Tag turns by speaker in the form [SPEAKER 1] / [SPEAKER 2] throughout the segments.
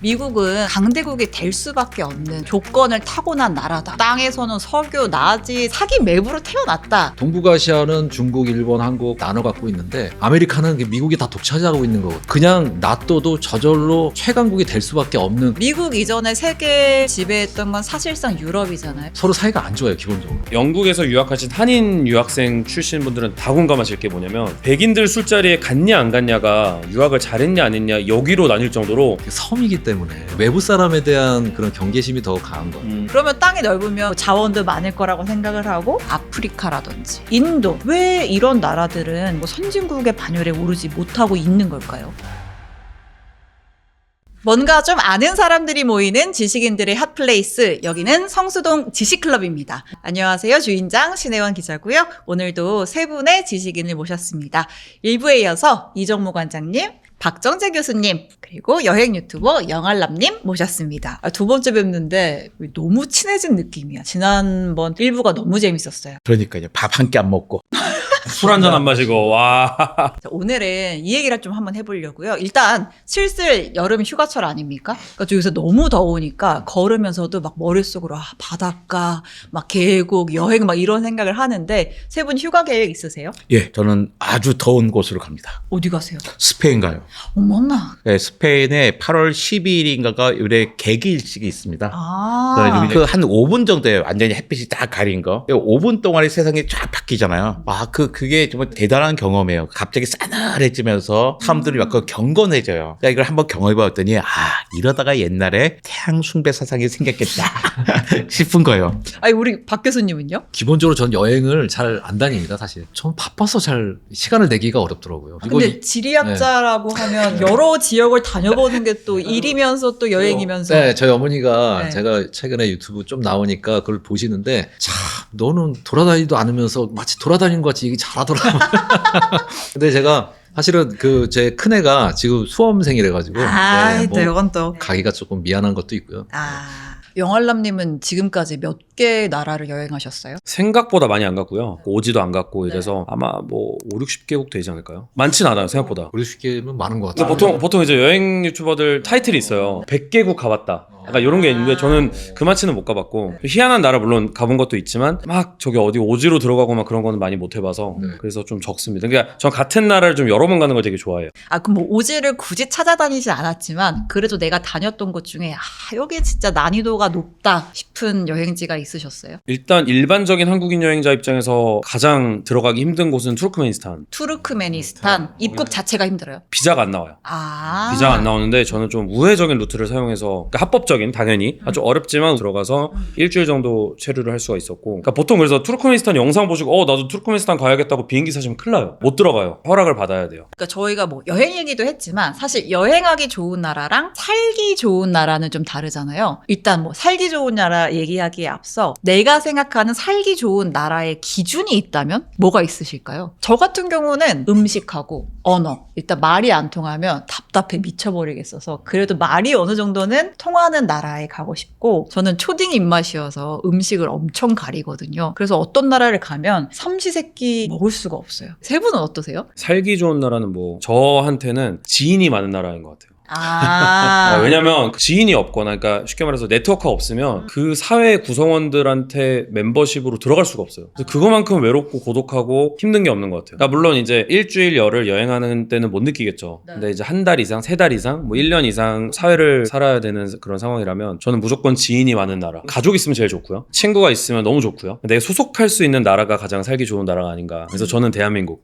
[SPEAKER 1] 미국은 강대국이 될 수밖에 없는 조건을 타고난 나라다. 땅에서는 석유, 나지, 사기 매부로 태어났다.
[SPEAKER 2] 동북아시아는 중국, 일본, 한국 나눠 갖고 있는데 아메리카는 미국이 다 독차지하고 있는 거고 그냥 놔둬도 저절로 최강국이 될 수밖에 없는.
[SPEAKER 1] 미국 이전에 세계 지배했던 건 사실상 유럽이잖아요.
[SPEAKER 2] 서로 사이가 안 좋아요 기본적으로.
[SPEAKER 3] 영국에서 유학하신 한인 유학생 출신 분들은 다 공감하실 게 뭐냐면 백인들 술자리에 갔냐 안 갔냐가 유학을 잘했냐 안 했냐 여기로 나뉠 정도로
[SPEAKER 2] 섬이기 때문에 외부 사람에 대한 그런 경계심이 더 강한 거예요.
[SPEAKER 1] 그러면 땅이 넓으면 자원도 많을 거라고 생각을 하고 아프리카라든지 인도 왜 이런 나라들은 뭐 선진국의 반열에 오르지 못하고 있는 걸까요? 뭔가 좀 아는 사람들이 모이는 지식인들의 핫플레이스, 여기는 성수동 지식클럽입니다. 안녕하세요. 주인장 신혜원 기자고요. 오늘도 세 분의 지식인을 모셨습니다. 1부에 이어서 이정무 관장님, 박정재 교수님, 그리고 여행 유튜버 영알람님 모셨습니다. 두 번째 뵙는데 너무 친해진 느낌이야. 지난번 1부가 너무 재밌었어요.
[SPEAKER 4] 그러니까요. 밥 한 끼 안 먹고.
[SPEAKER 3] 술 한 잔 안 마시고 와.
[SPEAKER 1] 자, 오늘은 이 얘기를 좀 한번 해보려고요. 일단 슬슬 여름 휴가철 아닙니까? 그러니까 요새 너무 더우니까 걸으면서도 막 머릿속으로 바닷가, 막 계곡, 여행 막 이런 생각을 하는데 세 분 휴가 계획 있으세요?
[SPEAKER 4] 예, 저는 아주 더운 곳으로 갑니다.
[SPEAKER 1] 어디 가세요?
[SPEAKER 4] 스페인 가요.
[SPEAKER 1] 어머나.
[SPEAKER 4] 네, 스페인에 8월 12일인가가 요래 개기일식이 있습니다.
[SPEAKER 1] 아.
[SPEAKER 4] 그 한 5분 정도에 완전히 햇빛이 딱 가린 거. 5분 동안에 세상이 쫙 바뀌잖아요. 그게 정말 대단한 경험이에요. 갑자기 싸늘해지면서 사람들이 막 경건해져요. 이걸 한번 경험해봤더니 이러다가 옛날에 태양 숭배 사상이 생겼겠다 싶은 거예요.
[SPEAKER 1] 아니 우리 박 교수님은요?
[SPEAKER 2] 기본적으로 전 여행을 잘 안 다닙니다 사실. 전 바빠서 잘 시간을 내기가 어렵더라고요.
[SPEAKER 1] 근데 지리학자라고 하면 여러 지역을 다녀보는 게 또 일이면서 또 여행이면서.
[SPEAKER 2] 네, 저희 어머니가
[SPEAKER 1] 네.
[SPEAKER 2] 제가 최근에 유튜브 좀 나오니까 그걸 보시는데 참 너는 돌아다니지도 않으면서 마치 돌아다니는 것 같이 얘기 잘하더라고요. 근데 제가 사실은 제 큰애가 지금 수험생이래 가지고
[SPEAKER 1] 또 이건 또.
[SPEAKER 2] 가기가 조금 미안한 것도 있고요.
[SPEAKER 1] 영알람님은 지금까지 몇 개 나라를 여행하셨어요?
[SPEAKER 3] 생각보다 많이 안 갔고요. 오지도 안 갔고 이래서 아마 뭐 5, 60개국 되지 않을까요? 많진 않아요 생각보다.
[SPEAKER 2] 우리 쉽게는 많은 것
[SPEAKER 3] 근데
[SPEAKER 2] 같아요.
[SPEAKER 3] 보통 이제 여행 유튜버들 타이틀이 있어요. 100개국 가봤다. 약간 이런 게 있는데 저는 그만치는 못 가봤고 희한한 나라 물론 가본 것도 있지만 막 저기 어디 오지로 들어가고 막 그런 거는 많이 못 해봐서 그래서 좀 적습니다. 그러니까 전 같은 나라를 좀 여러 번 가는 걸 되게 좋아해요.
[SPEAKER 1] 그럼 뭐 오지를 굳이 찾아다니지 않았지만 그래도 내가 다녔던 곳 중에 여기 진짜 난이도가 높다 싶은 여행지가 있으셨어요?
[SPEAKER 3] 일단 일반적인 한국인 여행자 입장에서 가장 들어가기 힘든 곳은 투르크메니스탄.
[SPEAKER 1] 투르크메니스탄 입국 자체가 힘들어요?
[SPEAKER 3] 비자가 안 나와요. 비자가 안 나오는데 저는 좀 우회적인 루트를 사용해서 그러니까 합법적인 당연히 아주 어렵지만 들어가서 일주일 정도 체류를 할 수가 있었고 그러니까 보통 그래서 투르크메니스탄 영상 보시고 나도 투르크메니스탄 가야겠다고 비행기 사시면 큰일 나요. 못 들어가요. 허락을 받아야 돼요.
[SPEAKER 1] 그러니까 저희가 뭐 여행 얘기도 했지만 사실 여행하기 좋은 나라랑 살기 좋은 나라는 좀 다르잖아요. 일단 뭐 살기 좋은 나라 얘기하기에 앞서 내가 생각하는 살기 좋은 나라의 기준이 있다면 뭐가 있으실까요? 저 같은 경우는 음식하고 언어. 일단 말이 안 통하면 답답해 미쳐버리겠어서 그래도 말이 어느 정도는 통하는 나라에 가고 싶고 저는 초딩 입맛이어서 음식을 엄청 가리거든요. 그래서 어떤 나라를 가면 삼시세끼 먹을 수가 없어요. 세 분은 어떠세요?
[SPEAKER 3] 살기 좋은 나라는 뭐 저한테는 지인이 많은 나라인 것 같아요.
[SPEAKER 1] 아.
[SPEAKER 3] 왜냐면 지인이 없거나 그러니까 쉽게 말해서 네트워크가 없으면 그 사회 구성원들한테 멤버십으로 들어갈 수가 없어요. 그래서 그거만큼 외롭고 고독하고 힘든 게 없는 것 같아요. 그러니까 물론 이제 일주일 열흘 여행하는 때는 못 느끼겠죠. 근데 이제 한 달 이상, 3달 이상, 뭐 1년 이상 사회를 살아야 되는 그런 상황이라면 저는 무조건 지인이 많은 나라. 가족 있으면 제일 좋고요. 친구가 있으면 너무 좋고요. 내가 소속할 수 있는 나라가 가장 살기 좋은 나라가 아닌가. 그래서 저는 대한민국.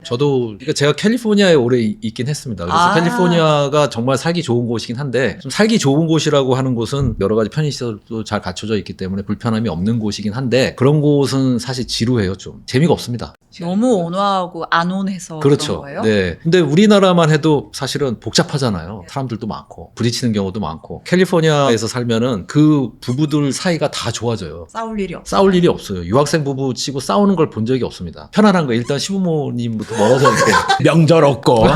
[SPEAKER 2] 저도 그러니까 제가 캘리포니아에 오래 있긴 했습니다. 그래서 캘리포니아가 정말 살기 좋은 곳이긴 한데 좀 살기 좋은 곳이라고 하는 곳은 여러 가지 편의시설도 잘 갖춰져 있기 때문에 불편함이 없는 곳이긴 한데 그런 곳은 사실 지루해요. 좀 재미가 없습니다.
[SPEAKER 1] 너무 온화하고 안온해서
[SPEAKER 2] 그렇죠.
[SPEAKER 1] 그런 거예요?
[SPEAKER 2] 네. 근데 우리나라만 해도 사실은 복잡하잖아요. 사람들도 많고 부딪히는 경우도 많고 캘리포니아에서 살면은 그 부부들 사이가 다 좋아져요.
[SPEAKER 1] 싸울 일이 없어.
[SPEAKER 2] 싸울 일이 없어요. 유학생 부부 치고 싸우는 걸 본 적이 없습니다. 편안한 거 일단 시부모님부터 멀어져 있고
[SPEAKER 4] 명절 없고.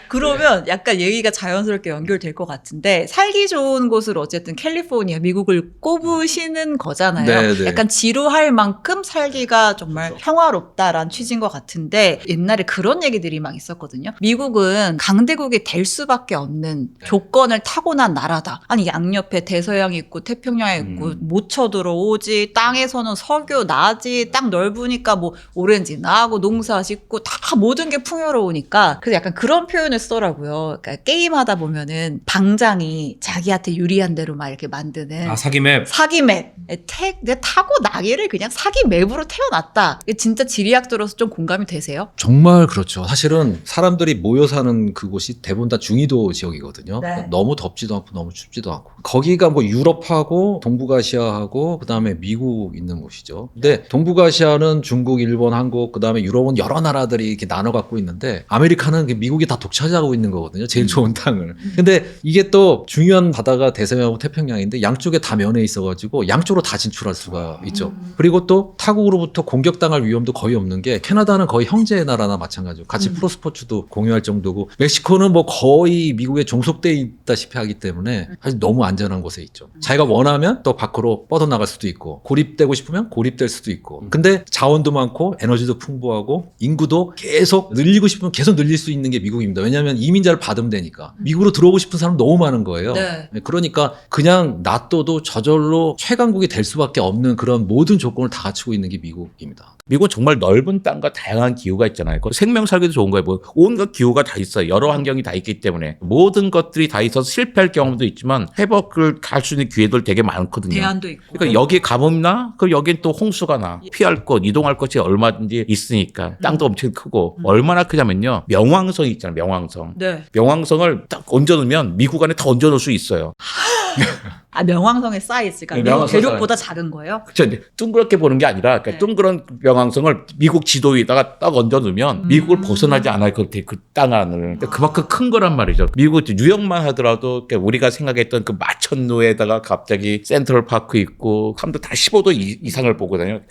[SPEAKER 1] 그러면 약간 얘기가 자연스럽게 연결될 것 같은데 살기 좋은 곳을 어쨌든 캘리포니아, 미국을 꼽으시는 거잖아요.
[SPEAKER 2] 네.
[SPEAKER 1] 약간 지루할 만큼 살기가 정말 평화롭다라는 취지인 것 같은데 옛날에 그런 얘기들이 막 있었거든요. 미국은 강대국이 될 수밖에 없는 조건을 타고난 나라다. 아니 양옆에 대서양이 있고 태평양이 있고 못 쳐들어오지, 땅에서는 석유 나지, 땅 넓으니까 뭐 오렌지 나고 농사 짓고 다 모든 게 풍요로우니까 그래서 약간 그런 표현을 쓰더라고요. 그러니까 게임하다 보면은 방장이 자기한테 유리한 대로 막 이렇게 만드는
[SPEAKER 3] 사기 맵.
[SPEAKER 1] 사기 맵. 내가 타고 나기를 그냥 사기 맵으로 태어났다. 이게 진짜 지리학 들어서 좀 공감이 되세요?
[SPEAKER 2] 정말 그렇죠. 사실은 사람들이 모여 사는 그곳이 대부분 다 중위도 지역이거든요.
[SPEAKER 1] 네.
[SPEAKER 2] 너무 덥지도 않고 너무 춥지도 않고. 거기가 뭐 유럽하고 동북아시아하고 그다음에 미국 있는 곳이죠. 근데 동북아시아는 중국, 일본, 한국, 그다음에 유럽은 여러 나라들이 이렇게 나눠 갖고 있는데 아메리카는 미국이 다 독차지하고 있는 거거든요. 제일 좋은 땅을. 근데 이게 또 중요한 바다가 대서양하고 태평양인데 양쪽에 다 면해 있어 가지고 양쪽으로 다 진출할 수가 있죠. 그리고 또 타국으로부터 공격당할 위험도 거의 없는 게 캐나다는 거의 형제 나라나 마찬가지고 같이 프로스포츠도 공유할 정도고 멕시코는 뭐 거의 미국에 종속돼 있다시피 하기 때문에 사실 너무 안전한 곳에 있죠. 자기가 원하면 또 밖으로 뻗어나갈 수도 있고 고립되고 싶으면 고립될 수도 있고 근데 자원도 많고 에너지도 풍부하고 인구도 계속 늘리고 싶으면 계속 늘릴 수 있는 게 미국입니다. 왜냐하면 이민자를 받으면 되니까 미국으로 들어오고 싶은 사람 너무 많은 거예요.
[SPEAKER 1] 네.
[SPEAKER 2] 그러니까 그냥 놔둬도 저절로 최강국이 될 수밖에 없는 그런 모든 조건을 다 갖추고 있는 게 미국입니다.
[SPEAKER 4] 미국은 정말 넓은 땅과 다양한 기후가 있잖아요. 생명 살기도 좋은 거예요. 뭐 온갖 기후가 다 있어요. 여러 환경이 다 있기 때문에 모든 것들이 다 있어서 실패할 경험도 있지만 회복을 할 수 있는 기회들 되게 많거든요.
[SPEAKER 1] 대안도 있고.
[SPEAKER 4] 그러니까 여기에 가뭄나 그럼 여긴 또 홍수가 나 피할 곳 이동할 곳이 얼마든지 있으니까 땅도 엄청 크고 얼마나 크냐면요. 명왕성이 있잖아요. 명왕성.
[SPEAKER 1] 네.
[SPEAKER 4] 명왕성을 딱 얹어놓으면 미국 안에 다 얹어놓을 수 있어요.
[SPEAKER 1] 명왕성의 사이즈가
[SPEAKER 4] 네,
[SPEAKER 1] 미국
[SPEAKER 4] 명왕성
[SPEAKER 1] 대륙보다 작은 거예요?
[SPEAKER 4] 그렇죠. 이제 둥그렇게 보는 게 아니라 그러니까
[SPEAKER 1] 네.
[SPEAKER 4] 둥그런 명왕성을 미국 지도 위에다가 딱 얹어놓으면 미국을 벗어나지 않을 것 같아요. 그 땅 안을. 그러니까 그만큼 큰 거란 말이죠. 미국 뉴욕만 하더라도 그러니까 우리가 생각했던 그 마천루에다가 갑자기 센트럴파크 있고 사람들 다 15도 이상을 보거든요.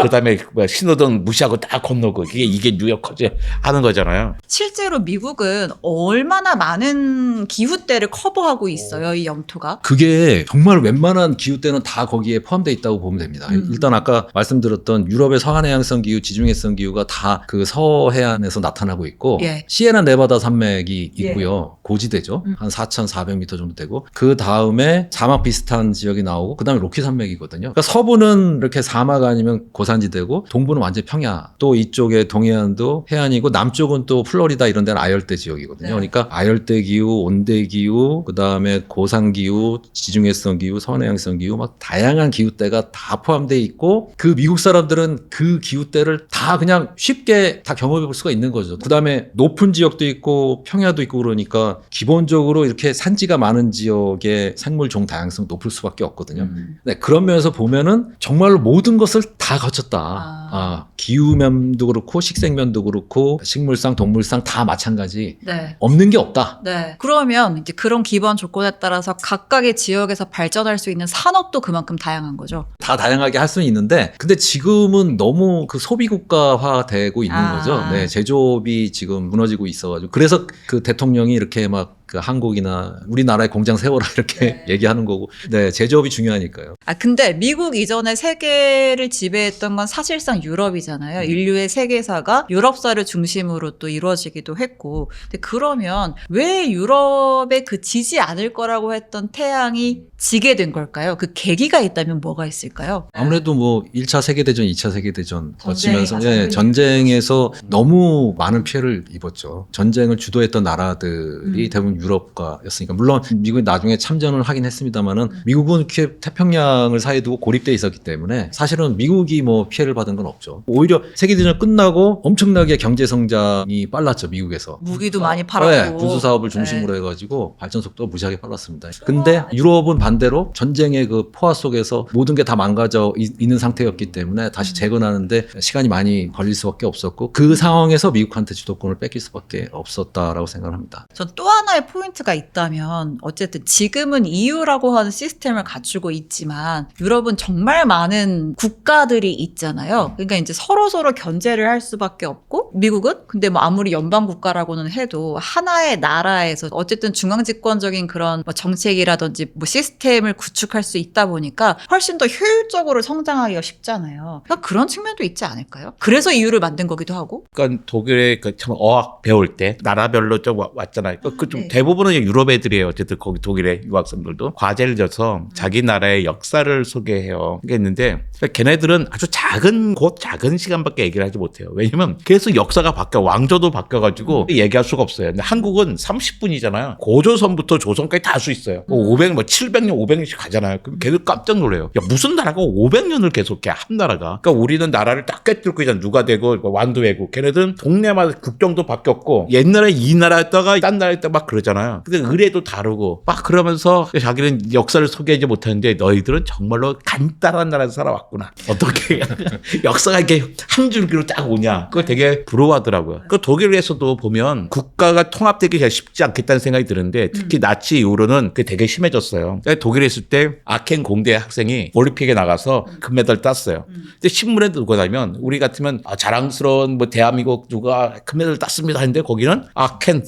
[SPEAKER 4] 그다음에 신호등 무시하고 딱 건너고 이게 뉴욕 커지 하는 거잖아요.
[SPEAKER 1] 실제로 미국은 얼마나 많은 기후대를 커버하고 있어요, 이 영토가?
[SPEAKER 2] 그게 정말 웬만한 기후대는 다 거기에 포함되어 있다고 보면 됩니다. 일단 아까 말씀드렸던 유럽의 서해안해양성 기후, 지중해성 기후가 다 그 서해안에서 나타나고 있고
[SPEAKER 1] 예.
[SPEAKER 2] 시에나 네바다 산맥이 있고요. 고지대죠. 한 4,400m 정도 되고 그 다음에 사막 비슷한 지역이 나오고 그 다음에 로키 산맥이거든요. 그러니까 서부는 이렇게 사막 아니면 고산지대고 동부는 완전 평야. 또 이쪽에 동해안도 해안이고 남쪽은 또 플로리다 이런 데는 아열대 지역이거든요.
[SPEAKER 1] 네.
[SPEAKER 2] 그러니까 아열대 기후, 온대 기후, 그 다음에 고산 기후, 지중해성 기후, 서해안성 기후 막 다양한 기후대가 다 포함되어 있고 그 미국 사람들은 그 기후대를 다 그냥 쉽게 다 경험해 볼 수가 있는 거죠. 그 다음에 높은 지역도 있고 평야도 있고 그러니까 기본적으로 이렇게 산지가 많은 지역의 생물종 다양성 높을 수밖에 없거든요. 네, 그런 면에서 보면은 정말로 모든 것을 다 거쳤다. 기후면도 그렇고 식생면도 그렇고 식물상, 동물상 다 마찬가지.
[SPEAKER 1] 네.
[SPEAKER 2] 없는 게 없다.
[SPEAKER 1] 네. 그러면 이제 그런 기본 조건에 따라서 각각의 지역에서 발전할 수 있는 산업도 그만큼 다양한 거죠.
[SPEAKER 2] 다 다양하게 할 수는 있는데 근데 지금은 너무 그 소비 국가화 되고 있는 거죠. 네, 제조업이 지금 무너지고 있어가지고 그래서 그 대통령이 이렇게 막 그 한국이나 우리나라의 공장 세워라 이렇게 얘기하는 거고 네 제조업이 중요하니까요.
[SPEAKER 1] 근데 미국 이전에 세계를 지배했던 건 사실상 유럽이잖아요. 인류의 세계사가 유럽사를 중심으로 또 이루어지기도 했고. 근데 그러면 왜 유럽에 그 지지 않을 거라고 했던 태양이 지게 된 걸까요? 그 계기가 있다면 뭐가 있을까요?
[SPEAKER 2] 아무래도 뭐 1차 세계대전, 2차 세계대전 거치면서
[SPEAKER 1] 전쟁이
[SPEAKER 2] 전쟁에서 너무 많은 피해를 입었죠. 전쟁을 주도했던 나라들이 대부분 유럽과였으니까 물론 미국이 나중에 참전을 하긴 했습니다만은 미국은 태평양을 사이에 두고 고립돼 있었기 때문에 사실은 미국이 뭐 피해를 받은 건 없죠. 오히려 세계대전 끝나고 엄청나게 경제 성장이 빨랐죠. 미국에서.
[SPEAKER 1] 무기도 많이 팔았고.
[SPEAKER 2] 네, 군수 사업을 중심으로 해가지고 발전 속도가 무지하게 빨랐습니다. 근데 유럽은 반대로 전쟁의 그 포화 속에서 모든 게 다 망가져 있는 상태였기 때문에 다시 재건하는데 시간이 많이 걸릴 수밖에 없었고 그 상황에서 미국한테 주도권을 뺏길 수밖에 없었다라고 생각합니다.
[SPEAKER 1] 전 또 하나의 포인트가 있다면 어쨌든 지금은 EU라고 하는 시스템을 갖추고 있지만 유럽은 정말 많은 국가들이 있잖아요. 그러니까 이제 서로서로 견제를 할 수밖에 없고 미국은 근데 뭐 아무리 연방 국가라고는 해도 하나의 나라에서 어쨌든 중앙집권적인 그런 뭐 정책이라든지 뭐 시스템을 구축할 수 있다 보니까 훨씬 더 효율적으로 성장하기가 쉽잖아요. 그러니까 그런 측면도 있지 않을까요? 그래서 EU를 만든 거기도 하고.
[SPEAKER 4] 그러니까 독일에 참 어학 배울 때 나라별로 좀 왔잖아요. 그 좀
[SPEAKER 1] 네.
[SPEAKER 4] 대부분은 유럽 애들이에요. 어쨌든 거기 독일의 유학생들도 과제를 져서 자기 나라의 역사를 소개해요. 했는데 걔네들은 아주 작은 시간밖에 얘기를 하지 못해요. 왜냐면 계속 역사가 바뀌어 왕조도 바뀌어가지고 얘기할 수가 없어요. 근데 한국은 30분이잖아요. 고조선부터 조선까지 다 할 수 있어요. 뭐 500, 뭐 700년, 500년씩 가잖아요. 그럼 걔들 깜짝 놀래요. 야, 무슨 나라가 500년을 계속해 한 나라가? 그러니까 우리는 나라를 딱 꿰뚫고 이제 누가 되고 완도 되고 걔네들은 동네마다 국정도 바뀌었고 옛날에 이 나라였다가 딴 나라였다가 막 그러잖아요. 근데 의례도 다르고 막 그러면서 자기는 역사를 소개하지 못하는데 너희들은 정말로 간단한 나라에서 살아왔구나. 어떻게 역사가 이렇게 한 줄기로 딱 오냐. 그거 되게 부러워하더라고요. 그 독일에서도 보면 국가가 통합되기 잘 쉽지 않겠다는 생각이 드는데 특히 나치 이후로는 그게 되게 심해졌어요. 독일에 있을 때 아켄 공대 학생이 올림픽에 나가서 금메달 땄어요. 근데 신문에 들고 나면 우리 같으면 자랑스러운 뭐 대한민국 누가 금메달 땄습니다 했는데 거기는 아켄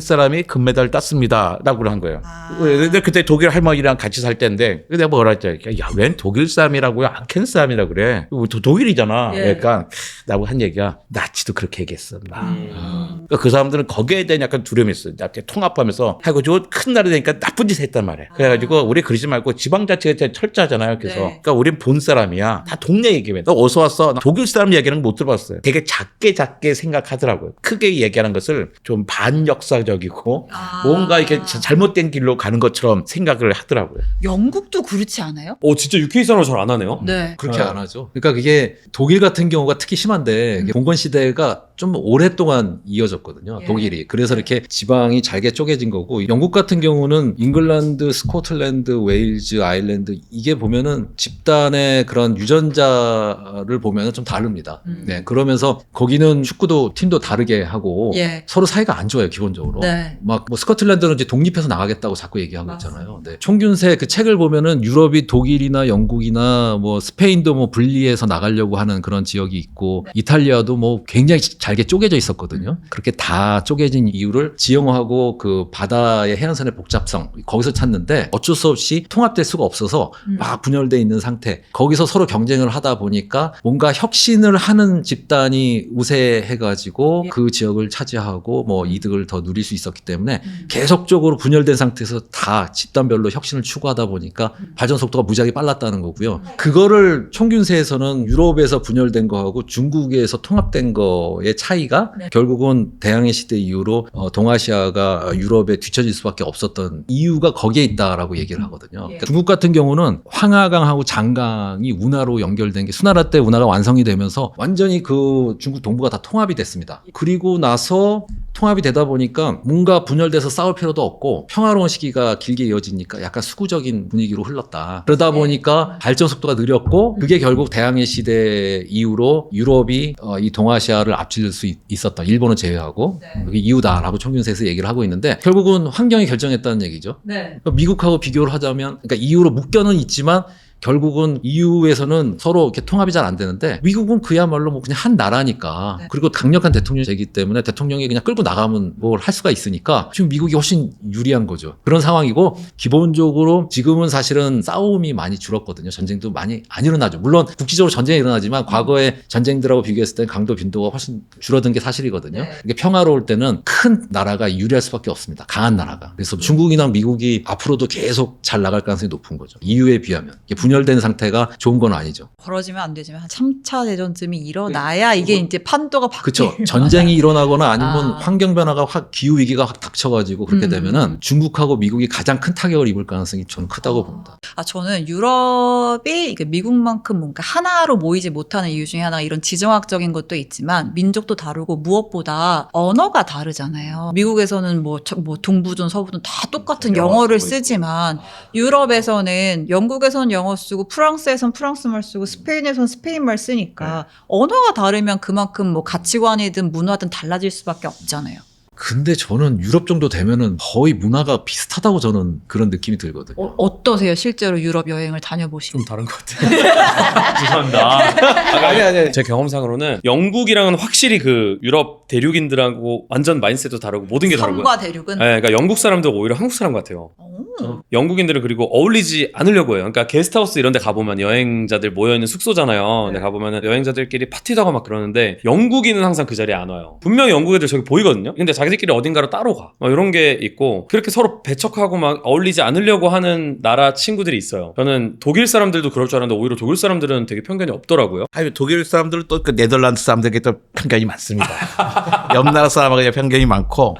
[SPEAKER 4] 사람이 금메달 땄습니다 라고 한 거예요. 근데 그때 독일 할머니랑 같이 살 때인데 내가 뭐라 했죠. 야, 웬 독일 사람이라고요? 아켄 사람이라고 그래. 독일이잖아.
[SPEAKER 1] 예.
[SPEAKER 4] 그러니까 나하고 한 얘기가 나치도 그렇게 얘기했어. 그러니까 그 사람들은 거기에 대한 약간 두려움이 있어요. 나한테 통합하면서 하고 저 큰 나라 되니까 나쁜 짓 했단 말이야. 그래가지고 우리 그러지 말고 지방자치가 진짜 철저하잖아요. 그래서
[SPEAKER 1] 네.
[SPEAKER 4] 그러니까 우린 본 사람이야. 다 동네 얘기해. 너 어서 왔어. 나 독일 사람 얘기는 못 들어봤어요. 되게 작게 생각하더라고요. 크게 얘기하는 것을 좀 반역사적이고 뭔가 이렇게 잘못된 길로 가는 것처럼 생각을 하더라고요.
[SPEAKER 1] 영국도 그렇지 않아요?
[SPEAKER 3] 진짜 UK 사람을 잘 안 하네요.
[SPEAKER 1] 네.
[SPEAKER 2] 그렇게 안 하죠. 그러니까 그게 독일 같은 경우가 특히 심한데 봉건 시대가 좀 오랫동안 이어졌거든요.
[SPEAKER 1] 예.
[SPEAKER 2] 독일이. 그래서 이렇게 지방이 잘게 쪼개진 거고 영국 같은 경우는 잉글랜드, 스코틀랜드, 웨일즈, 아일랜드 이게 보면은 집단의 그런 유전자를 보면은 좀 다릅니다. 네. 그러면서 거기는 축구도 팀도 다르게 하고
[SPEAKER 1] 예.
[SPEAKER 2] 서로 사이가 안 좋아요, 기본적으로.
[SPEAKER 1] 네.
[SPEAKER 2] 막 뭐 스코틀랜드는 이제 독립해서 나가겠다고 자꾸 얘기하고 있잖아요. 네. 총균세 그 책을 보면은 유럽이 독일이나 영국이나 뭐 스페인도 뭐 분리해서 나가려고 하는 그런 지역이 있고 이탈리아도 뭐 굉장히 잘게 쪼개져 있었거든요. 그렇게 다 쪼개진 이유를 지형하고 그 바다의 해안선의 복잡성 거기서 찾는데 어쩔 수 없이 통합될 수가 없어서 막 분열돼 있는 상태. 거기서 서로 경쟁을 하다 보니까 뭔가 혁신을 하는 집단이 우세해가지고 그 지역을 차지하고 뭐 이득을 더 누릴 수 있었기 때문에 계속적으로 분열된 상태에서 다 집단별로 혁신을 추구하다 보니까 발전 속도가 무지하게 빨랐다는 거고요. 그거를 총균세에서는 유럽에서 분열된 거하고 중국에서 통합된 거의 차이가 결국은 대항해 시대 이후로 동아시아가 유럽에 뒤처질 수밖에 없었던 이유가 거기에 있다라고 얘기를 하거든요. 그러니까 중국 같은 경우는 황하강하고 장강이 운하로 연결된 게 수나라 때 운하가 완성이 되면서 완전히 그 중국 동부가 다 통합이 됐습니다. 그리고 나서 통합이 되다 보니까 뭔가 분열돼서 싸울 필요도 없고 평화로운 시기가 길게 이어지니까 약간 수구적인 분위기로 흘렀다. 그러다 보니까 발전 속도가 느렸고 그게 결국 대항해 시대 이후로 유럽이 이 동아시아를 앞질 수 있었던 일본을 제외하고 그게 이유다라고 총균세에서 얘기를 하고 있는데 결국은 환경이 결정했다는 얘기죠.
[SPEAKER 1] 네.
[SPEAKER 2] 그러니까 미국하고 비교를 하자면 그러니까 EU로 묶여는 있지만 결국은 EU에서는 서로 이렇게 통합이 잘 안 되는데 미국은 그야말로 뭐 그냥 한 나라니까 그리고 강력한 대통령이기 때문에 대통령이 그냥 끌고 나가면 뭘 할 수가 있으니까 지금 미국이 훨씬 유리한 거죠. 그런 상황이고 기본적으로 지금은 사실은 싸움이 많이 줄었거든요. 전쟁도 많이 안 일어나죠. 물론 국지적으로 전쟁이 일어나지만 과거의 전쟁들하고 비교했을 때는 강도 빈도가 훨씬 줄어든 게 사실이거든요. 이게 평화로울 때는 큰 나라가 유리할 수밖에 없습니다. 강한 나라가. 그래서 중국이나 미국이 앞으로도 계속 잘 나갈 가능성이 높은 거죠. EU에 비하면. 분열된 상태가 좋은 건 아니죠.
[SPEAKER 1] 벌어지면 안 되지만 한 3차 대전쯤이 일어나야 이게 이제 판도가 바뀌죠.
[SPEAKER 2] 그렇죠. 전쟁이 일어나거나 아니면 환경 변화가 확 기후 위기가 확 닥쳐가지고 그렇게 되면은 중국하고 미국이 가장 큰 타격을 입을 가능성이 저는 크다고 봅니다.
[SPEAKER 1] 저는 유럽이 이게 미국만큼 뭔가 하나로 모이지 못하는 이유 중에 하나가 이런 지정학적인 것도 있지만 민족도 다르고 무엇보다 언어가 다르잖아요. 미국에서는 뭐 동부든 서부든 다 똑같은 영어를 쓰지만 유럽에서는 영국에서는 영어 쓰고 프랑스에선 프랑스말 쓰고 스페인에선 스페인말 쓰니까 언어가 다르면 그만큼 뭐 가치관이든 문화든 달라질 수밖에 없잖아요.
[SPEAKER 2] 근데 저는 유럽 정도 되면은 거의 문화가 비슷하다고 저는 그런 느낌이 들거든요.
[SPEAKER 1] 어떠세요? 실제로 유럽 여행을 다녀보시고.
[SPEAKER 3] 좀 다른 것 같아요. 죄송합니다.
[SPEAKER 4] 아니.
[SPEAKER 3] 제 경험상으로는 영국이랑은 확실히 그 유럽 대륙인들하고 완전 마인드셋도 다르고 모든 게 다르고요.
[SPEAKER 1] 섬과 대륙은.
[SPEAKER 3] 네, 그러니까 영국 사람들 오히려 한국 사람 같아요.
[SPEAKER 1] 오.
[SPEAKER 3] 영국인들은 그리고 어울리지 않으려고 해요. 그러니까 게스트하우스 이런 데 가보면 여행자들 모여있는 숙소잖아요. 근데 가보면 여행자들끼리 파티도 하고 막 그러는데 영국인은 항상 그 자리에 안 와요. 분명히 영국 애들 저기 보이거든요. 근데 자기들끼리 어딘가로 따로 가. 막 이런 게 있고 그렇게 서로 배척하고 막 어울리지 않으려고 하는 나라 친구들이 있어요. 저는 독일 사람들도 그럴 줄 알았는데 오히려 독일 사람들은 되게 편견이 없더라고요.
[SPEAKER 4] 아니, 독일 사람들은 또 그 네덜란드 사람들에게 또 편견이 많습니다. 옆 나라 사람하고 그냥 편견이 많고.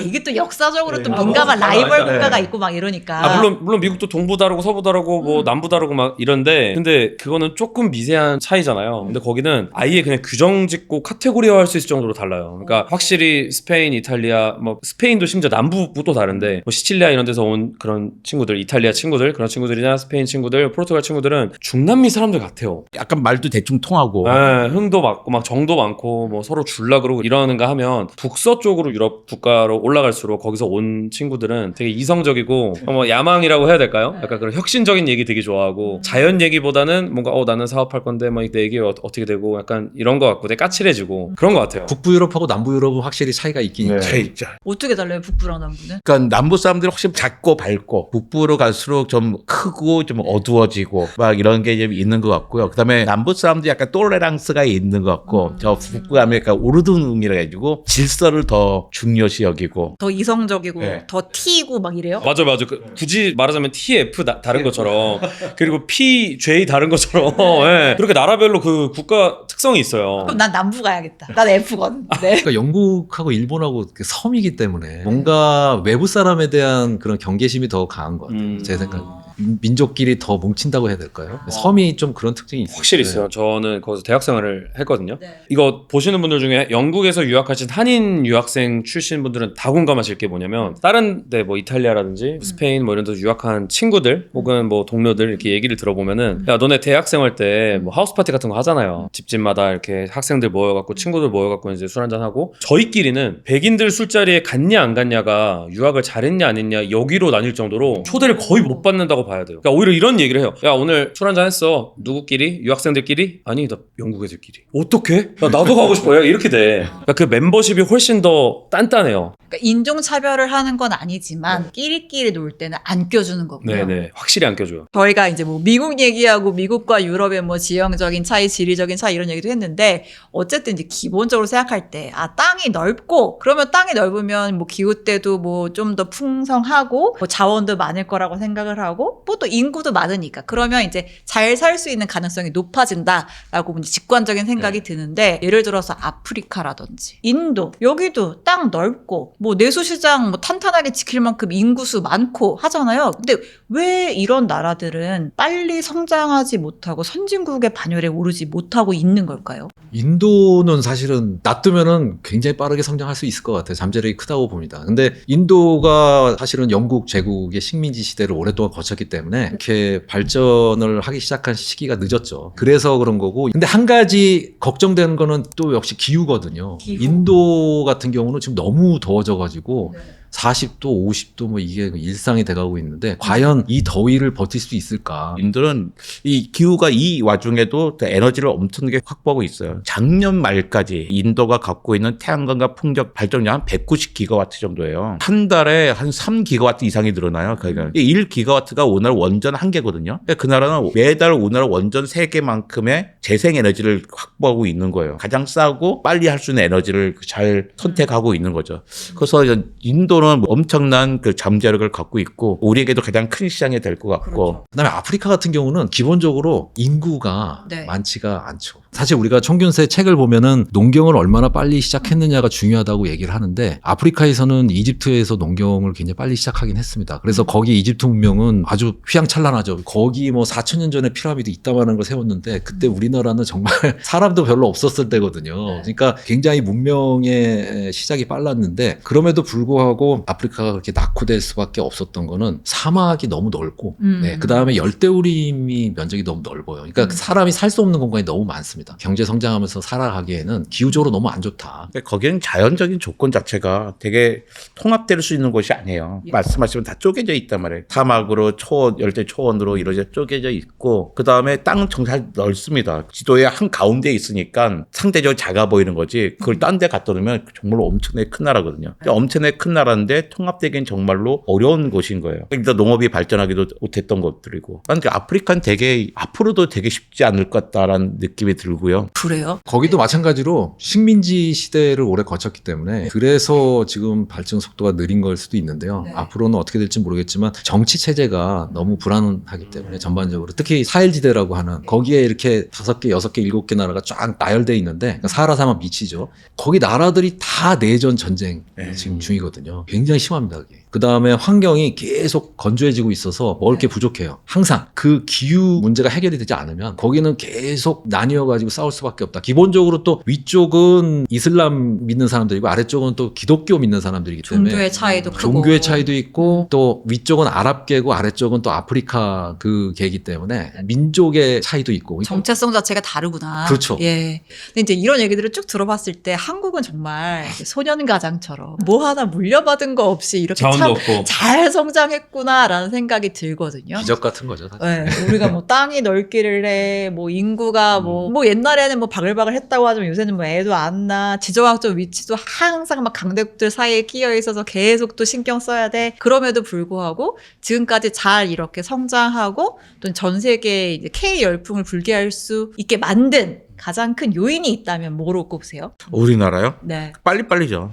[SPEAKER 1] 이게 또 역사적으로
[SPEAKER 3] 네.
[SPEAKER 1] 또 민감한 라이벌
[SPEAKER 3] 네.
[SPEAKER 1] 국가가 있고 막 이러니까.
[SPEAKER 3] 물론 미국도 동부 다르고 서부 다르고 뭐 남부 다르고 막 이런데 근데 그거는 조금 미세한 차이잖아요. 근데 거기는 아예 그냥 규정 짓고 카테고리화할 수 있을 정도로 달라요. 그러니까 확실히 스페인, 이탈리아, 뭐 스페인도 심지어 남부도 다른데 뭐 시칠리아 이런 데서 온 그런 친구들, 이탈리아 친구들, 그런 친구들이나 스페인 친구들, 포르투갈 친구들은 중남미 사람들 같아요.
[SPEAKER 4] 약간 말도 대충 통하고.
[SPEAKER 3] 네, 흥도 많고 막 정도 많고 뭐 서로 줄라 그러고 이러는가 하면 북서쪽으로 유럽 국가로 올라갈수록 거기서 온 친구들은 되게 이성적이고 뭐 야망이라고 해야 될까요? 약간 그런 혁신적인 얘기 되게 좋아하고 자연 얘기보다는 뭔가 나는 사업할 건데 뭐 내 얘기 어떻게 되고 약간 이런 거 같고 되게 까칠해지고 그런 거 같아요.
[SPEAKER 2] 북부 유럽하고 남부 유럽은 확실히 차이가 있긴 있죠.
[SPEAKER 4] 차이 있죠.
[SPEAKER 1] 어떻게 달라요? 북부랑 남부는?
[SPEAKER 4] 그러니까 남부 사람들이 확실히 작고 밝고 북부로 갈수록 좀 크고 좀 어두워지고 막 이런 게 좀 있는 것 같고요. 그다음에 남부 사람들이 약간 톨레랑스가 있는 것 같고 저 북부 가면 약간 오르둥이라 해가지고 질서를 더 중요시 여기고.
[SPEAKER 1] 더 이성적이고
[SPEAKER 4] 네.
[SPEAKER 1] 더 T이고 막 이래요?
[SPEAKER 3] 맞아. 굳이 말하자면 TF 다른 것처럼 그리고 PJ 다른 것처럼 예. 그렇게 나라별로 그 국가 특성이 있어요.
[SPEAKER 1] 그럼 난 남부 가야겠다. 난 F거든. 네.
[SPEAKER 2] 그러니까 영국하고 일본하고 그 섬이기 때문에 뭔가 외부 사람에 대한 그런 경계심이 더 강한 것 같아요. 제 생각에. 민족끼리 더 뭉친다고 해야 될까요? 섬이 좀 그런 특징이 있어요.
[SPEAKER 3] 확실히 있어요. 저는 거기서 대학 생활을 했거든요.
[SPEAKER 1] 네.
[SPEAKER 3] 이거 보시는 분들 중에 영국에서 유학하신 한인 유학생 출신 분들은 다 공감하실 게 뭐냐면 다른 데 뭐 이탈리아라든지 스페인 뭐 이런 데 유학한 친구들 혹은 뭐 동료들 이렇게 얘기를 들어보면은 야 너네 대학 생활 때 뭐 하우스 파티 같은 거 하잖아요. 집집마다 이렇게 학생들 모여갖고 친구들 모여갖고 이제 술 한잔 하고 저희끼리는 백인들 술자리에 갔냐 안 갔냐가 유학을 잘했냐 안 했냐 여기로 나뉠 정도로 초대를 거의 못 받는다고 봐야 돼요. 그러니까 오히려 이런 얘기를 해요. 야 오늘 술 한잔 했어. 누구끼리? 유학생들끼리? 아니 나 영국 애들끼리. 어떡해? 야, 나도 가고 싶어. 야, 이렇게 돼. 그러니까 그 멤버십이 훨씬 더 단단해요.
[SPEAKER 1] 그러니까 인종차별을 하는 건 아니지만 끼리끼리 놀 때는 안 껴주는 거고요.
[SPEAKER 3] 네네. 확실히 안 껴줘요.
[SPEAKER 1] 저희가 이제 뭐 미국 얘기하고 미국과 유럽의 뭐 지형적인 차이, 지리적인 차이 이런 얘기도 했는데 어쨌든 이제 기본적으로 생각할 때 땅이 넓고 그러면 땅이 넓으면 뭐 기후 때도 뭐 좀 더 풍성하고 뭐 자원도 많을 거라고 생각을 하고 뭐 또 인구도 많으니까 그러면 이제 잘 살 수 있는 가능성이 높아진다라고 이제 직관적인 생각이 드는데 예를 들어서 아프리카라든지 인도 여기도 땅 넓고 뭐 내수시장 뭐 탄탄하게 지킬 만큼 인구수 많고 하잖아요. 근데 왜 이런 나라들은 빨리 성장하지 못하고 선진국의 반열에 오르지 못하고 있는 걸까요?
[SPEAKER 2] 인도는 사실은 놔두면은 굉장히 빠르게 성장할 수 있을 것 같아요. 잠재력이 크다고 봅니다. 근데 인도가 사실은 영국 제국의 식민지 시대를 오랫동안 거쳤기 때문에 이렇게 발전을 하기 시작한 시기가 늦었죠. 그래서 그런 거고. 근데 한 가지 걱정되는 거는 또 역시 기후거든요.
[SPEAKER 1] 기후.
[SPEAKER 2] 인도 같은 경우는 지금 너무 더워져가지고 40도, 50도 뭐 이게 일상이 돼가고 있는데 과연 이 더위를 버틸 수 있을까?
[SPEAKER 4] 인도는 이 기후가 이 와중에도 에너지를 엄청나게 확보하고 있어요. 작년 말까지 인도가 갖고 있는 태양광과 풍력 발전량 한 190기가와트 정도예요. 한 달에 한 3기가와트 이상이 늘어나요. 그러니까 1기가와트가 오늘 원전 1개거든요. 그 나라는 매달 오늘 원전 3개만큼의 재생에너지를 확보하고 있는 거예요. 가장 싸고 빨리 할 수 있는 에너지를 잘 선택하고 있는 거죠. 그래서 인도는 엄청난 그 잠재력을 갖고 있고 우리에게도 가장 큰 시장이 될 것 같고.
[SPEAKER 1] 그렇죠.
[SPEAKER 2] 그다음에 아프리카 같은 경우는 기본적으로 인구가
[SPEAKER 1] 네.
[SPEAKER 2] 많지가 않죠. 사실 우리가 청균세 책을 보면은 농경을 얼마나 빨리 시작했느냐가 중요하다고 얘기를 하는데 아프리카에서는 이집트에서 농경을 굉장히 빨리 시작하긴 했습니다. 그래서 거기 이집트 문명은 아주 휘황찬란하죠. 거기 뭐 4,000년 전에 피라미드 있다마는 걸 세웠는데 그때 우리나라는 정말 사람도 별로 없었을 때거든요. 그러니까 굉장히 문명의 시작이 빨랐는데 그럼에도 불구하고 아프리카가 그렇게 낙후될 수밖에 없었던 거는 사막이 너무 넓고 네, 그다음에 열대우림이 면적이 너무 넓어요. 그러니까 사람이 살 수 없는 공간이 너무 많습니다. 않습니다. 경제 성장하면서 살아가기에는 기후적으로 너무 안 좋다.
[SPEAKER 4] 근데 거기는 자연적인 조건 자체가 되게 통합될 수 있는 곳이 아니에요. 말씀하시면 다 쪼개져 있단 말이에요. 사막으로 초원, 열대 초원으로 이루어져 쪼개져 있고 그 다음에 땅은 정말 넓습니다. 지도의 한 가운데에 있으니까 상대적으로 작아 보이는 거지 그걸 딴 데 갖다 놓으면 정말로 엄청나게 큰 나라거든요. 근데 엄청나게 큰 나라인데 통합되기엔 정말로 어려운 곳인 거예요. 일단 농업이 발전하기도 못했던 것들이고. 그러니까 아프리카는 되게 앞으로도 되게 쉽지 않을 것 같다라는 느낌이 들고요.
[SPEAKER 1] 그래요?
[SPEAKER 2] 거기도 마찬가지로 식민지 시대를 오래 거쳤기 때문에 그래서 지금 발전 속도가 느린 걸 수도 있는데요.
[SPEAKER 1] 네.
[SPEAKER 2] 앞으로는 어떻게 될지 모르겠지만 정치 체제가 너무 불안하기 때문에 전반적으로 특히 사헬지대라고 하는 거기에 이렇게 5개, 6개, 7개 나라가 쫙 나열돼 있는데 그러니까 사하라 사막 밑이죠. 거기 나라들이 다 내전 전쟁 지금 중이거든요. 굉장히 심합니다. 그게. 그 다음에 환경이 계속 건조해지고 있어서 먹을 게 부족해요. 항상 그 기후 문제가 해결이 되지 않으면 거기는 계속 나뉘어가지고 싸울 수밖에 없다. 기본적으로 또 위쪽은 이슬람 믿는 사람들이고 아래쪽은 또 기독교 믿는 사람들이기 때문에
[SPEAKER 1] 종교의 차이도 크고.
[SPEAKER 2] 종교의 차이도 있고 또 위쪽은 아랍계고 아래쪽은 또 아프리카 그 계이기 때문에 민족의 차이도 있고
[SPEAKER 1] 정체성 자체가 다르구나.
[SPEAKER 2] 그렇죠.
[SPEAKER 1] 예. 근데 이제 이런 얘기들을 쭉 들어봤을 때 한국은 정말 소년가장처럼 뭐 하나 물려받은 거 없이 이렇게
[SPEAKER 3] 자원도
[SPEAKER 1] 참
[SPEAKER 3] 없고.
[SPEAKER 1] 잘 성장했구나라는 생각이 들거든요.
[SPEAKER 2] 기적 같은 거죠. 사실.
[SPEAKER 1] 네, 우리가 뭐 땅이 넓기를 해, 뭐 인구가 뭐 옛날에는 뭐 바글바글 했다고 하지만 요새는 뭐 애도 안 낳아, 지정학적 위치도 항상 막 강대국들 사이에 끼어 있어서 계속 또 신경 써야 돼. 그럼에도 불구하고 지금까지 잘 이렇게 성장하고 또 전 세계에 이제 K 열풍을 불게 할 수 있게 만든 가장 큰 요인이 있다면 뭐로 꼽으세요?
[SPEAKER 4] 우리나라요?
[SPEAKER 1] 네.
[SPEAKER 4] 빨리빨리죠.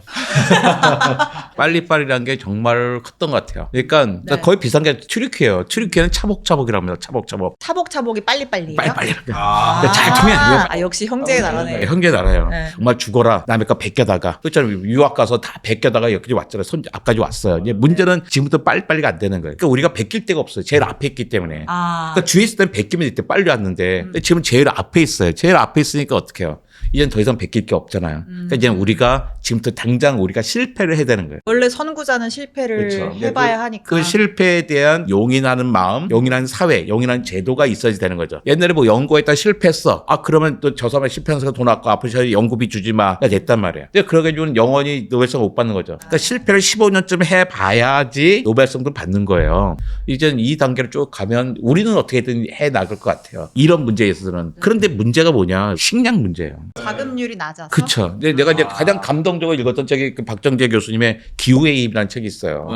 [SPEAKER 4] 빨리빨리라는 게 정말 컸던 것 같아요. 그러니까
[SPEAKER 1] 네.
[SPEAKER 4] 거의 비슷한 게 튀르키예요. 튀르키는 차복차복이라고 합니다. 차복차복.
[SPEAKER 1] 차복차복이 빨리빨리예요?
[SPEAKER 4] 빨리빨리.
[SPEAKER 3] 아.
[SPEAKER 4] 잘 통해.
[SPEAKER 1] 역시 형제의 나라네.
[SPEAKER 4] 형제 나라예요.
[SPEAKER 1] 네.
[SPEAKER 4] 정말 죽어라. 남의 거 베껴다가. 그렇잖아요. 유학 가서 다 베껴다가 여기까지 왔잖아요. 앞까지 왔어요. 이제 문제는 지금부터 빨리빨리가 안 되는 거예요. 그러니까 우리가 베낄 데가 없어요. 제일 앞에 있기 때문에. 그러니까 주위에 있을 때는 베끼면 이때 빨리 왔는데 근데 지금 제일 앞에 있어요. 제일 앞에 있으니까 어떻게 해요? 이젠 더 이상 베낄 게 없잖아요. 그러니까 이제 우리가 지금부터 당장 우리가 실패를 해야 되는 거예요.
[SPEAKER 1] 원래 선구자는 실패를
[SPEAKER 4] 그렇죠.
[SPEAKER 1] 해봐야 하니까.
[SPEAKER 4] 그 실패에 대한 용인하는 마음, 용인하는 사회, 용인하는 제도가 있어야 되는 거죠. 옛날에 뭐 연구했다 실패했어. 아 그러면 또 저 사람이 실패해서 돈 아까 아프셔 연구비 주지 마. 됐단 말이에요. 근데 그러가지고는 영원히 노벨상 못 받는 거죠. 그러니까 실패를 15년쯤 해봐야지 노벨상도 받는 거예요. 이제는 이 단계를 쭉 가면 우리는 어떻게든 해 나갈 것 같아요. 이런 문제에 있어서는. 그런데 문제가 뭐냐? 식량 문제예요.
[SPEAKER 1] 자급률이 낮아서.
[SPEAKER 4] 그쵸. 근데 내가 이제 가장 감동적으로 읽었던 책이 그 박정재 교수님의 기후의 힘이라는 책이 있어요.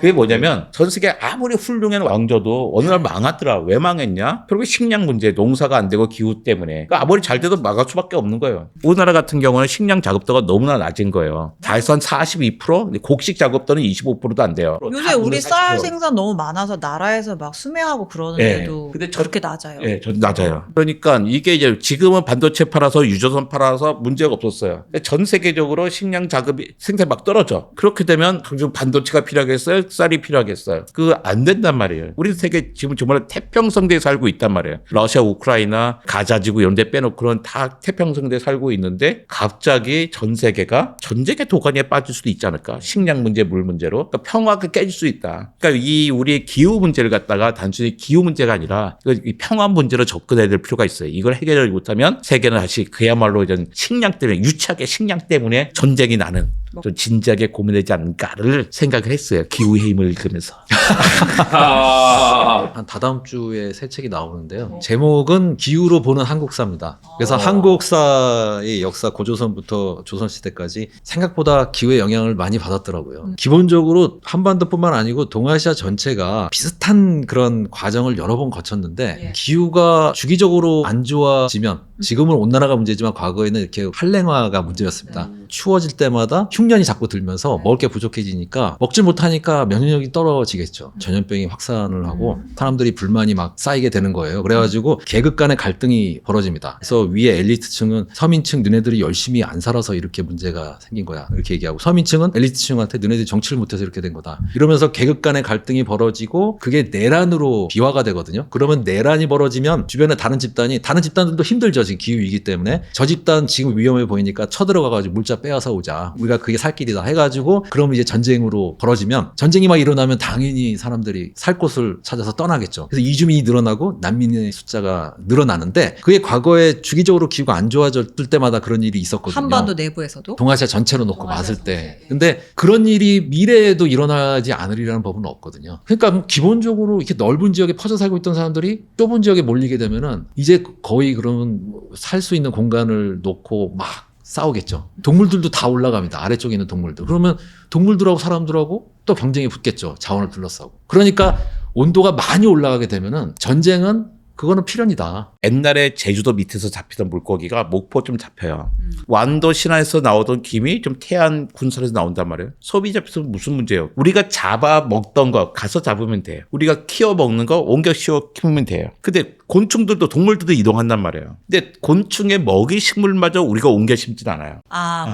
[SPEAKER 4] 그게 뭐냐면 전 세계 아무리 훌륭한 왕조도 어느 날 망하더라. 왜 망했냐? 결국 식량 문제, 농사가 안 되고 기후 때문에. 그러니까 아무리 잘 돼도 망할 수밖에 없는 거예요. 우리나라 같은 경우는 식량 작업도가 너무나 낮은 거예요. 다해서 한 42%, 곡식 작업도는 25%도 안 돼요.
[SPEAKER 1] 요새 우리 쌀 생산 너무 많아서 나라에서 막 수매하고 그러는데도
[SPEAKER 4] 근데
[SPEAKER 1] 저렇게 낮아요.
[SPEAKER 4] 예, 저 낮아요. 그러니까 이게 이제 지금은 반도체 팔아서 유조선 팔아서 문제가 없었어요. 근데 전 세계적으로 식량 자급이 생산이 막 떨어져. 그렇게 되면 지금 반도체가 필요하겠어요? 쌀이 필요하겠어요? 그거 안 된단 말이에요. 우리 세계 지금 정말 태평성대에 살고 있단 말이에요. 러시아, 우크라이나, 가자지구 이런 데 빼놓고는 다 태평성대에 살고 있는데 갑자기 전 세계가 전쟁의 도가니에 빠질 수도 있지 않을까? 식량 문제, 물 문제로. 그러니까 평화가 깨질 수 있다. 그러니까 이 우리의 기후 문제를 갖다가 단순히 기후 문제가 아니라 이 평화 문제로 접근해야 될 필요가 있어요. 이걸 해결을 못하면 세계는 다시 그야말로 이런 식량 때문에 유치하게 식량 때문에 전쟁이 나는 좀 진지하게 고민되지 않을까를 생각을 했어요. 기후의 힘을 읽으면서.
[SPEAKER 2] 한 다다음 주에 새 책이 나오는데요. 제목은 기후로 보는 한국사입니다. 그래서 한국사의 역사 고조선부터 조선시대까지 생각보다 기후의 영향을 많이 받았더라고요. 기본적으로 한반도뿐만 아니고 동아시아 전체가 비슷한 그런 과정을 여러 번 거쳤는데 기후가 주기적으로 안 좋아지면 지금은 온난화가 문제지만 과거에는 이렇게 한랭화가 문제였습니다. 추워질 때마다 흉년이 자꾸 들면서 먹을 게 부족해지니까 먹질 못하니까 면역력이 떨어지겠죠. 전염병이 확산을 하고 사람들이 불만이 막 쌓이게 되는 거예요. 그래가지고 계급 간의 갈등이 벌어집니다. 그래서 위에 엘리트층은 서민층 너네들이 열심히 안 살아서 이렇게 문제가 생긴 거야 이렇게 얘기하고 서민층은 엘리트층한테 너네들이 정치를 못해서 이렇게 된 거다. 이러면서 계급 간의 갈등이 벌어지고 그게 내란으로 비화가 되거든요. 그러면 내란이 벌어지면 주변에 다른 집단들도 힘들죠. 지금 기후 위기 때문에 저 집단 지금 위험해 보이니까 쳐들어가가지고 물자 진짜 빼앗아 오자. 우리가 그게 살 길이다 해가지고 그러면 이제 전쟁으로 벌어지면 전쟁이 막 일어나면 당연히 사람들이 살 곳을 찾아서 떠나겠죠. 그래서 이주민이 늘어나고 난민의 숫자가 늘어나는데 그게 과거에 주기적으로 기후가 안 좋아졌을 때마다 그런 일이 있었거든요.
[SPEAKER 1] 한반도 내부에서도
[SPEAKER 2] 동아시아 전체로 놓고
[SPEAKER 1] 동아시아
[SPEAKER 2] 봤을 때.
[SPEAKER 1] 전체.
[SPEAKER 2] 근데 그런 일이 미래에도 일어나지 않으리라는 법은 없거든요. 그러니까 뭐 기본적으로 이렇게 넓은 지역에 퍼져 살고 있던 사람들이 좁은 지역에 몰리게 되면은 이제 거의 그러면 살 수 있는 공간을 놓고 막 싸우겠죠. 동물들도 다 올라갑니다. 아래쪽에 있는 동물들. 그러면 동물들하고 사람들하고 또 경쟁이 붙겠죠. 자원을 둘러싸고. 그러니까 온도가 많이 올라가게 되면은 전쟁은 그거는 필연이다.
[SPEAKER 4] 옛날에 제주도 밑에서 잡히던 물고기가 목포쯤 잡혀요. 완도 신안에서 나오던 김이 좀 태안 군산에서 나온단 말이에요. 소비 잡혀서 무슨 문제예요? 우리가 잡아 먹던 거 가서 잡으면 돼요. 우리가 키워 먹는 거 옮겨 씌워 키우면 돼요. 근데 곤충들도 동물들도 이동한단 말이에요. 근데 곤충의 먹이 식물마저 우리가 옮겨 심진 않아요.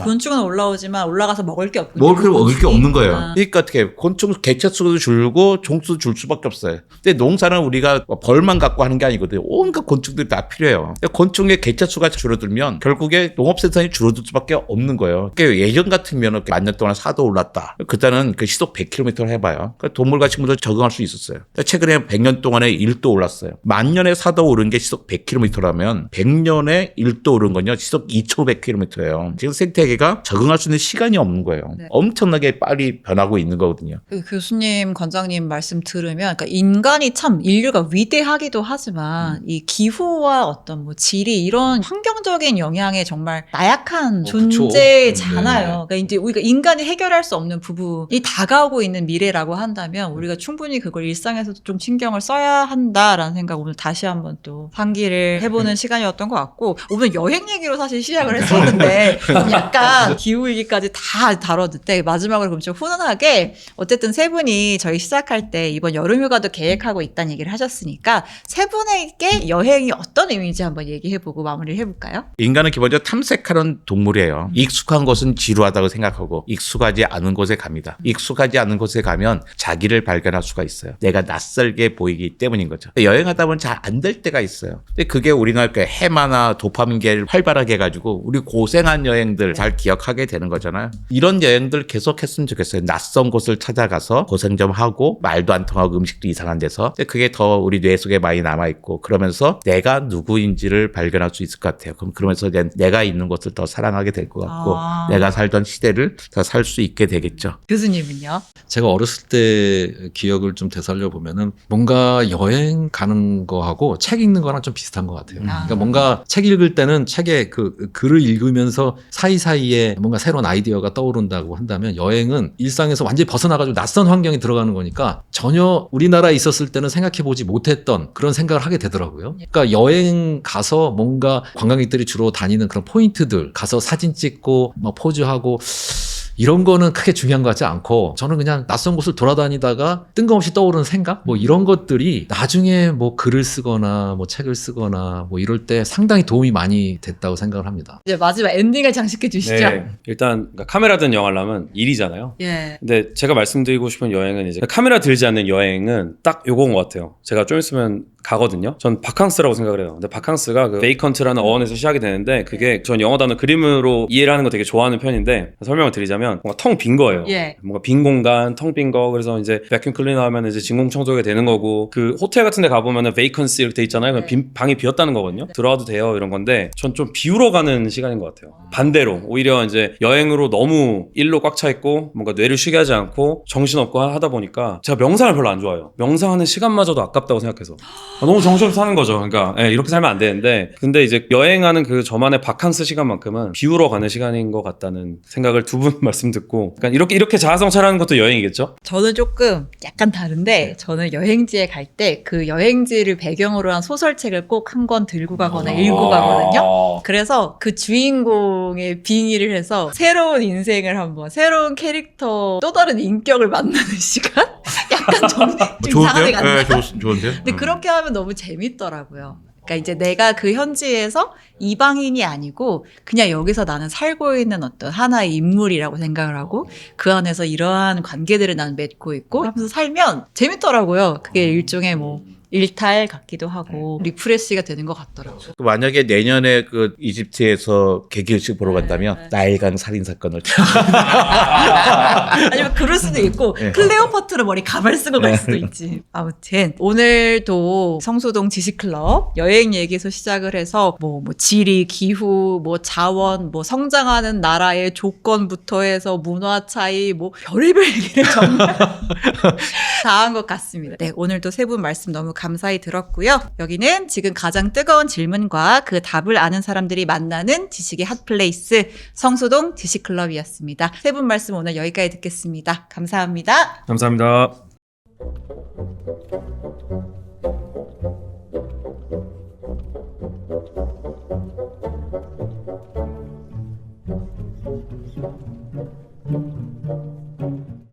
[SPEAKER 1] 곤충은 올라오지만 올라가서 먹을 게 없군요.
[SPEAKER 4] 먹을 게 없는 거예요.
[SPEAKER 1] 아.
[SPEAKER 4] 그러니까 어떻게 곤충 개체 수도 줄고 종수도 줄 수밖에 없어요. 근데 농사는 우리가 벌만 갖고 하는 게 아니거든요. 온갖 곤충들이 다 필요해요. 근데 곤충의 개체 수가 줄어들면 결국에 농업 생산이 줄어들 수밖에 없는 거예요. 그러니까 예전 같으면 만 년 동안 4도 올랐다. 그때는 그 시속 100km를 해봐요. 그러니까 동물과 식물도 적응할 수 있었어요. 최근에 100년 동안에 1도 올랐어요. 만 년에 4도 오른 게 시속 100km라면 100년에 1도 오른 건요 시속 2,500km예요. 지금 생태계가 적응할 수 있는 시간이 없는 거예요.
[SPEAKER 1] 네.
[SPEAKER 4] 엄청나게 빨리 변하고 있는 거거든요.
[SPEAKER 1] 그 교수님, 관장님 말씀 들으면, 그러니까 인간이 참 인류가 위대하기도 하지만 이 기후와 어떤 뭐 지리 이런 환경적인 영향에 정말 나약한
[SPEAKER 2] 그쵸.
[SPEAKER 1] 존재잖아요.
[SPEAKER 2] 네.
[SPEAKER 1] 그러니까 이제 우리가 인간이 해결할 수 없는 부분이 다가오고 있는 미래라고 한다면 우리가 충분히 그걸 일상에서도 좀 신경을 써야 한다라는 생각 오늘 다시 한번 또 상기를 해보는 시간이었던 것 같고 오늘 여행 얘기로 사실 시작을 했었는데 좀 약간 기후 위기까지 다 다뤘는데 마지막으로 그럼 좀 훈훈하게 어쨌든 세 분이 저희 시작할 때 이번 여름휴가도 계획하고 있다는 얘기를 하셨으니까 세 분에게 여행이 어떤 의미인지 한번 얘기해보고 마무리를 해볼까요?
[SPEAKER 4] 인간은 기본적으로 탐색하는 동물이에요. 익숙한 곳은 지루하다고 생각하고 익숙하지 않은 곳에 갑니다. 익숙하지 않은 곳에 가면 자기를 발견할 수가 있어요. 내가 낯설게 보이기 때문인 거죠. 여행하다 보면 잘 안 될 때가 있어요. 근데 그게 우리나라 해마나 도파민계를 활발하게 해가지고 우리 고생한 여행들 잘 기억하게 되는 거잖아요. 이런 여행들 계속 했으면 좋겠어요. 낯선 곳을 찾아가서 고생 좀 하고 말도 안 통하고 음식도 이상한 데서. 근데 그게 더 우리 뇌 속에 많이 남아있고 그러면서 내가 누구인지를 발견할 수 있을 것 같아요. 그러면서 이제 내가 있는 곳을 더 사랑하게 될 것 같고 내가 살던 시대를 더 살 수 있게 되겠죠.
[SPEAKER 1] 교수님은요?
[SPEAKER 2] 제가 어렸을 때 기억을 좀 되살려 보면은 뭔가 여행 가는 거하고 책 읽는 거랑 좀 비슷한 것 같아요. 그러니까 뭔가 책 읽을 때는 책에 그 글을 읽으면서 사이사이에 뭔가 새로운 아이디어가 떠오른다고 한다면 여행은 일상에서 완전히 벗어나가지고 낯선 환경에 들어가는 거니까 전혀 우리나라에 있었을 때는 생각해보지 못했던 그런 생각을 하게 되더라고요. 그러니까 여행 가서 뭔가 관광객들이 주로 다니는 그런 포인트들 가서 사진 찍고 막 포즈하고 이런 거는 크게 중요한 것 같지 않고 저는 그냥 낯선 곳을 돌아다니다가 뜬금없이 떠오르는 생각 뭐 이런 것들이 나중에 뭐 글을 쓰거나 뭐 책을 쓰거나 뭐 이럴 때 상당히 도움이 많이 됐다고 생각을 합니다.
[SPEAKER 1] 이제 마지막 엔딩을 장식해 주시죠.
[SPEAKER 3] 네. 일단 그러니까 카메라 든 영화를 하면 일이잖아요.
[SPEAKER 1] 예.
[SPEAKER 3] 근데 제가 말씀드리고 싶은 여행은 이제 카메라 들지 않는 여행은 딱 요건 것 같아요. 제가 좀 있으면 가거든요. 전 바캉스라고 생각을 해요. 근데 바캉스가 그 베이컨트라는 어원에서 시작이 되는데 그게 전 영어 단어 그림으로 이해를 하는 거 되게 좋아하는 편인데 설명을 드리자면 뭔가 텅 빈 거예요.
[SPEAKER 1] 예.
[SPEAKER 3] 뭔가 빈 공간, 텅 빈 거. 그래서 이제 베큐um 클리너 하면 이제 진공 청소가 되는 거고 그 호텔 같은 데 가보면은 베이컨시 이렇게 돼 있잖아요. 그럼 방이 비었다는 거거든요. 들어와도 돼요 이런 건데 전 좀 비우러 가는 시간인 것 같아요. 반대로 오히려 이제 여행으로 너무 일로 꽉 차 있고 뭔가 뇌를 쉬게 하지 않고 정신없고 하다 보니까 제가 명상을 별로 안 좋아해요. 명상하는 시간마저도 아깝다고 생각해서 너무 정신없이 사는 거죠. 그러니까 이렇게 살면 안 되는데 근데 이제 여행하는 그 저만의 바캉스 시간만큼은 비우러 가는 시간인 것 같다는 생각을 두 분 말씀 듣고 그러니까 이렇게 자아성찰하는 것도 여행이겠죠?
[SPEAKER 1] 저는 조금 약간 다른데 저는 여행지에 갈 때 그 여행지를 배경으로 한 소설책을 꼭 한 권 들고 가거나 읽고 가거든요. 그래서 그 주인공의 빙의를 해서 새로운 인생을 한번 새로운 캐릭터 또 다른 인격을 만나는 시간? 약간 좀 이상하게 갔나요?
[SPEAKER 4] 좋은데요?
[SPEAKER 1] 근데 그렇게 하면 너무 재밌더라고요. 그러니까 이제 내가 그 현지에서 이방인이 아니고 그냥 여기서 나는 살고 있는 어떤 하나의 인물이라고 생각을 하고 그 안에서 이러한 관계들을 나는 맺고 있고 하면서 살면 재밌더라고요. 그게 일종의 뭐 일탈 같기도 하고 리프레시가 되는 것 같더라고요.
[SPEAKER 4] 만약에 내년에 그 이집트에서 개기일식 보러 간다면 나일강 살인 사건을
[SPEAKER 1] 아니면 그럴 수도 있고
[SPEAKER 4] 네.
[SPEAKER 1] 클레오파트라 머리 가발 쓰고 갈 수도 있지. 아무튼 오늘도 성수동 지식클럽 여행 얘기에서 시작을 해서 뭐 지리, 기후, 뭐 자원, 뭐 성장하는 나라의 조건부터 해서 문화 차이, 뭐 별의별 얘기를 정말 다 한 것 같습니다. 네, 오늘도 세 분 말씀 너무 감사히 들었고요. 여기는 지금 가장 뜨거운 질문과 그 답을 아는 사람들이 만나는 지식의 핫플레이스 성수동 지식클럽이었습니다. 세 분 말씀 오늘 여기까지 듣겠습니다. 감사합니다.
[SPEAKER 3] 감사합니다.